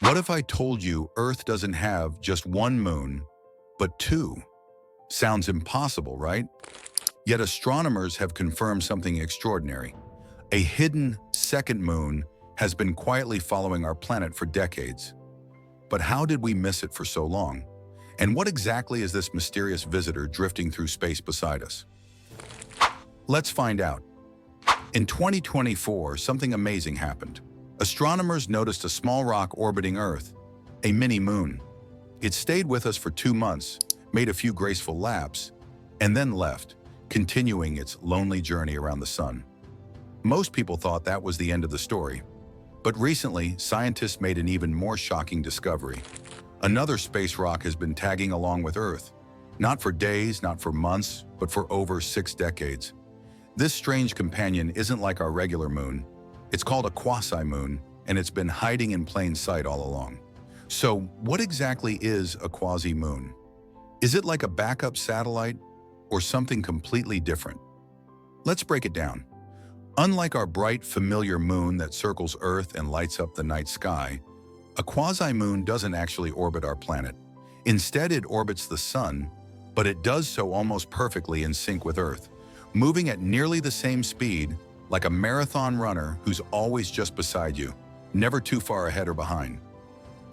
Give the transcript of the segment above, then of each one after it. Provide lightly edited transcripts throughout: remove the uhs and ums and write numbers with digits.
What if I told you Earth doesn't have just one moon, but two? Sounds impossible, right? Yet astronomers have confirmed something extraordinary. A hidden second moon has been quietly following our planet for decades. But how did we miss it for so long? And what exactly is this mysterious visitor drifting through space beside us? Let's find out. In 2024, something amazing happened. Astronomers noticed a small rock orbiting Earth, a mini-moon. It stayed with us for 2 months, made a few graceful laps, and then left, continuing its lonely journey around the sun. Most people thought that was the end of the story. But recently, scientists made an even more shocking discovery. Another space rock has been tagging along with Earth, not for days, not for months, but for over 6 decades. This strange companion isn't like our regular moon. It's called a quasi-moon, and it's been hiding in plain sight all along. So, what exactly is a quasi-moon? Is it like a backup satellite, or something completely different? Let's break it down. Unlike our bright, familiar moon that circles Earth and lights up the night sky, a quasi-moon doesn't actually orbit our planet. Instead, it orbits the sun, but it does so almost perfectly in sync with Earth, moving at nearly the same speed, like a marathon runner who's always just beside you, never too far ahead or behind.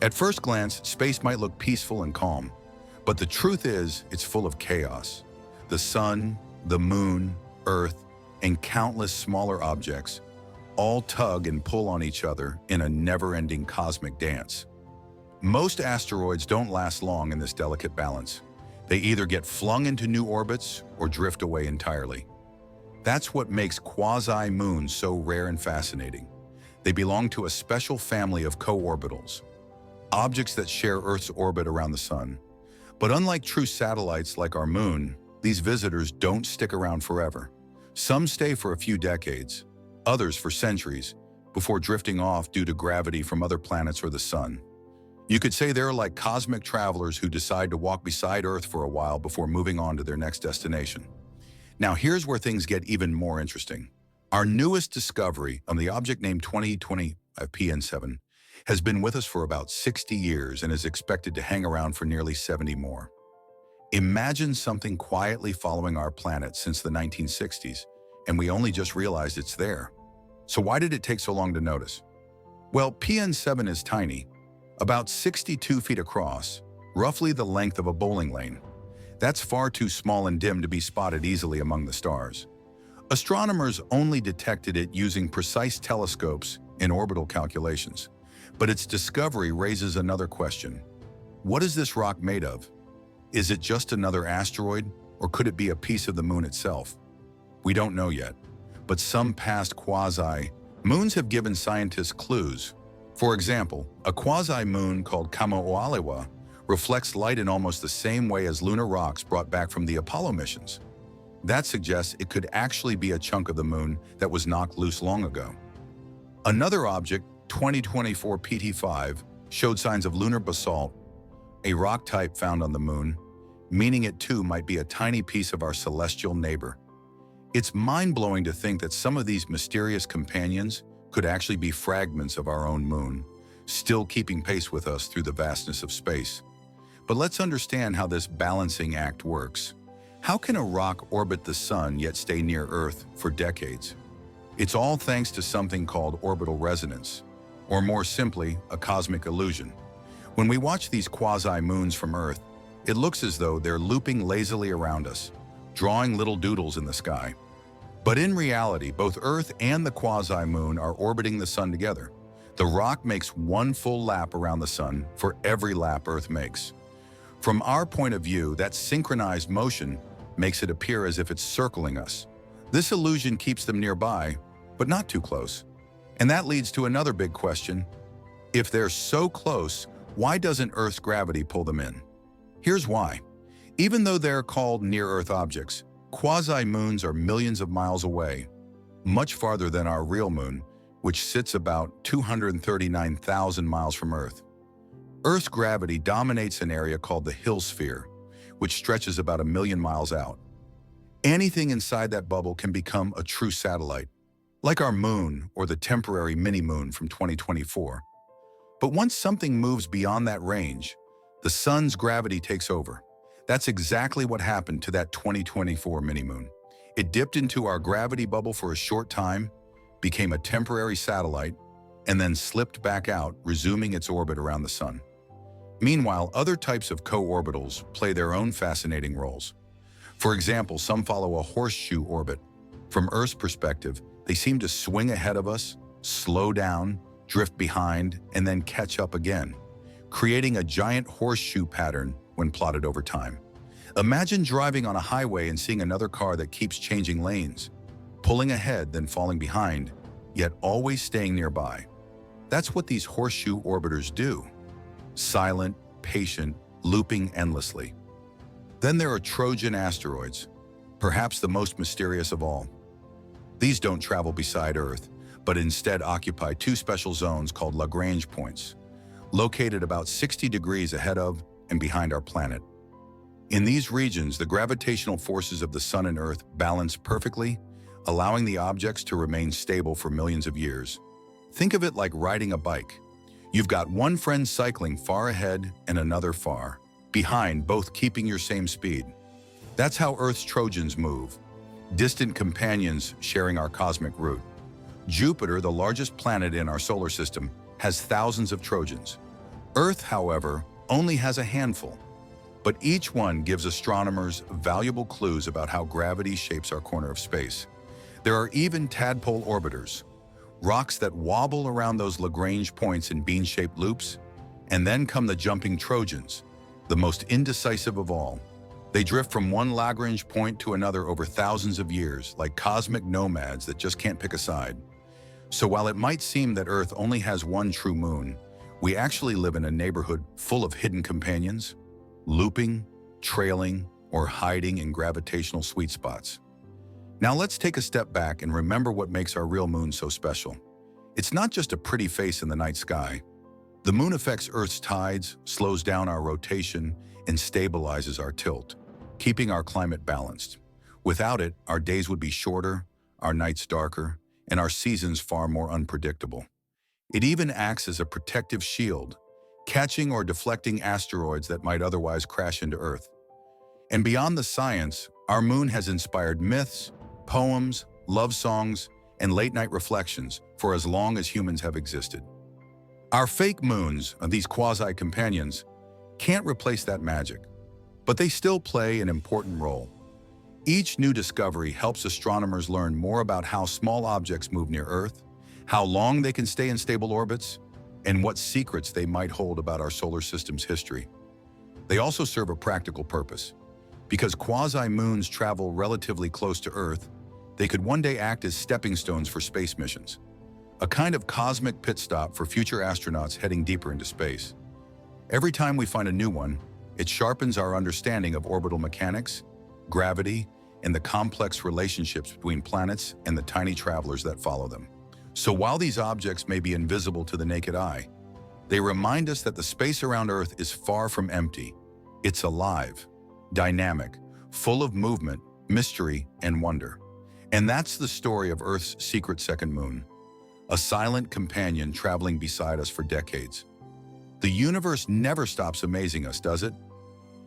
At first glance, space might look peaceful and calm, but the truth is, it's full of chaos. The sun, the moon, Earth, and countless smaller objects all tug and pull on each other in a never-ending cosmic dance. Most asteroids don't last long in this delicate balance. They either get flung into new orbits or drift away entirely. That's what makes quasi-moons so rare and fascinating. They belong to a special family of co-orbitals, objects that share Earth's orbit around the sun. But unlike true satellites like our moon, these visitors don't stick around forever. Some stay for a few decades, others for centuries, before drifting off due to gravity from other planets or the sun. You could say they're like cosmic travelers who decide to walk beside Earth for a while before moving on to their next destination. Now here's where things get even more interesting. Our newest discovery on the object named 2020 PN7 has been with us for about 60 years and is expected to hang around for nearly 70 more. Imagine something quietly following our planet since the 1960s, and we only just realized it's there. So why did it take so long to notice? Well, PN7 is tiny, about 62 feet across, roughly the length of a bowling lane. That's far too small and dim to be spotted easily among the stars. Astronomers only detected it using precise telescopes in orbital calculations. But its discovery raises another question. What is this rock made of? Is it just another asteroid, or could it be a piece of the moon itself? We don't know yet, but some past quasi-moons have given scientists clues. For example, a quasi-moon called Kamo'aliwa reflects light in almost the same way as lunar rocks brought back from the Apollo missions. That suggests it could actually be a chunk of the moon that was knocked loose long ago. Another object, 2024 PT5, showed signs of lunar basalt, a rock type found on the moon, meaning it too might be a tiny piece of our celestial neighbor. It's mind-blowing to think that some of these mysterious companions could actually be fragments of our own moon, still keeping pace with us through the vastness of space. But let's understand how this balancing act works. How can a rock orbit the sun yet stay near Earth for decades? It's all thanks to something called orbital resonance, or more simply, a cosmic illusion. When we watch these quasi-moons from Earth, it looks as though they're looping lazily around us, drawing little doodles in the sky. But in reality, both Earth and the quasi-moon are orbiting the sun together. The rock makes one full lap around the sun for every lap Earth makes. From our point of view, that synchronized motion makes it appear as if it's circling us. This illusion keeps them nearby, but not too close. And that leads to another big question. If they're so close, why doesn't Earth's gravity pull them in? Here's why. Even though they're called near-Earth objects, quasi-moons are millions of miles away, much farther than our real moon, which sits about 239,000 miles from Earth. Earth's gravity dominates an area called the Hill sphere, which stretches about 1 million miles out. Anything inside that bubble can become a true satellite, like our moon or the temporary mini-moon from 2024. But once something moves beyond that range, the sun's gravity takes over. That's exactly what happened to that 2024 mini-moon. It dipped into our gravity bubble for a short time, became a temporary satellite, and then slipped back out, resuming its orbit around the sun. Meanwhile, other types of co-orbitals play their own fascinating roles. For example, some follow a horseshoe orbit. From Earth's perspective, they seem to swing ahead of us, slow down, drift behind, and then catch up again, creating a giant horseshoe pattern when plotted over time. Imagine driving on a highway and seeing another car that keeps changing lanes, pulling ahead then falling behind, yet always staying nearby. That's what these horseshoe orbiters do. Silent, patient, looping endlessly. Then there are Trojan asteroids, perhaps the most mysterious of all. These don't travel beside Earth, but instead occupy two special zones called Lagrange points, located about 60 degrees ahead of and behind our planet. In these regions, the gravitational forces of the Sun and Earth balance perfectly, allowing the objects to remain stable for millions of years. Think of it like riding a bike. You've got one friend cycling far ahead and another far behind, both keeping your same speed. That's how Earth's Trojans move, distant companions sharing our cosmic route. Jupiter, the largest planet in our solar system, has thousands of Trojans. Earth, however, only has a handful, but each one gives astronomers valuable clues about how gravity shapes our corner of space. There are even tadpole orbiters, rocks that wobble around those Lagrange points in bean-shaped loops, and then come the jumping Trojans, the most indecisive of all. They drift from one Lagrange point to another over thousands of years, like cosmic nomads that just can't pick a side. So while it might seem that Earth only has one true moon, we actually live in a neighborhood full of hidden companions, looping, trailing, or hiding in gravitational sweet spots. Now let's take a step back and remember what makes our real moon so special. It's not just a pretty face in the night sky. The moon affects Earth's tides, slows down our rotation, and stabilizes our tilt, keeping our climate balanced. Without it, our days would be shorter, our nights darker, and our seasons far more unpredictable. It even acts as a protective shield, catching or deflecting asteroids that might otherwise crash into Earth. And beyond the science, our moon has inspired myths, poems, love songs, and late-night reflections for as long as humans have existed. Our fake moons, these quasi-companions, can't replace that magic, but they still play an important role. Each new discovery helps astronomers learn more about how small objects move near Earth, how long they can stay in stable orbits, and what secrets they might hold about our solar system's history. They also serve a practical purpose. Because quasi-moons travel relatively close to Earth, they could one day act as stepping stones for space missions, a kind of cosmic pit stop for future astronauts heading deeper into space. Every time we find a new one, it sharpens our understanding of orbital mechanics, gravity, and the complex relationships between planets and the tiny travelers that follow them. So while these objects may be invisible to the naked eye, they remind us that the space around Earth is far from empty. It's alive, dynamic, full of movement, mystery, and wonder. And that's the story of Earth's secret second moon, a silent companion traveling beside us for decades. The universe never stops amazing us, does it?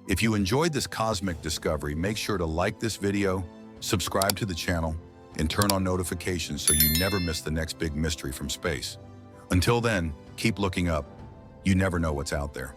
If you enjoyed this cosmic discovery, make sure to like this video, subscribe to the channel, and turn on notifications so you never miss the next big mystery from space. Until then, keep looking up. You never know what's out there.